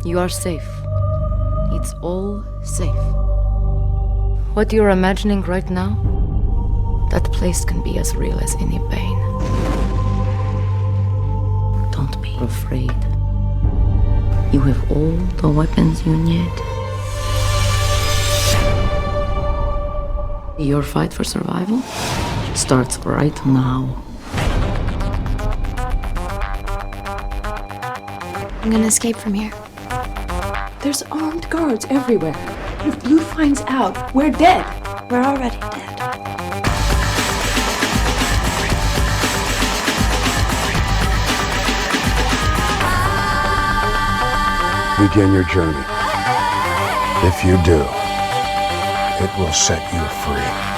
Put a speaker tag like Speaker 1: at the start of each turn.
Speaker 1: You are safe. It's all safe. What you're imagining right now, that place can be as real as any pain. Don't be afraid. You have all the weapons you need. Your fight for survival starts right now.
Speaker 2: I'm gonna escape from here.
Speaker 3: There's armed guards everywhere. If Blue finds out, we're dead.
Speaker 2: We're already dead.
Speaker 4: Begin your journey. If you do, it will set you free.